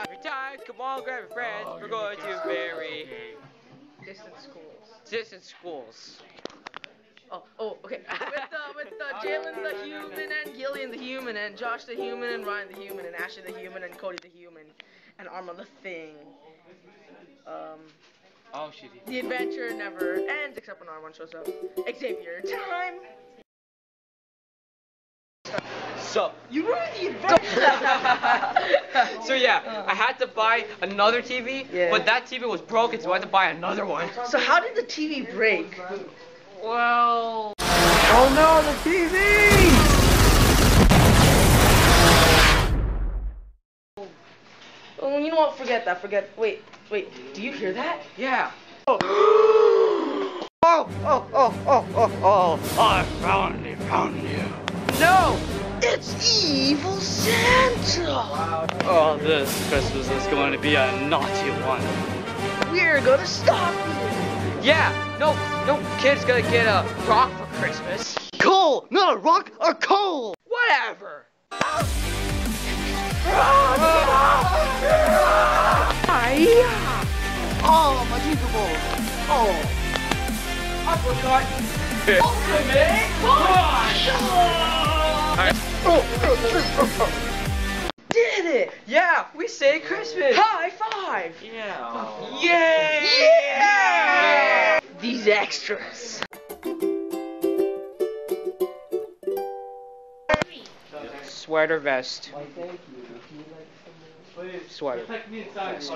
Every time, come on, grab your friends. We're going to very distant schools. Oh, okay. with Jalen the human and Gillian the human and Josh the human and Ryan the human and Ashley the human and Cody the human and Arma the thing. Oh, shitty. The adventure never ends except when R1 shows up. Xavier time. So You ruined the adventure. So yeah, I had to buy another TV, but that TV was broken, so I had to buy another one. So how did the TV break? Well... Oh no, the TV! Oh, you know what? Forget that. Wait. Do you hear that? Yeah. Oh, I found you. No! It's Evil Santa! Oh, this Christmas is going to be a naughty one. We're gonna stop you! Yeah, no kid's gonna get a rock for Christmas. Coal! Not a rock, a coal! Whatever. Oh, my Tinkerbell! Oh. Uppercut. Ultimate push! Did it! Yeah, we say Christmas. High five! Yeah. Yay! Yeah! These extras. Sweater vest. Sweater vest.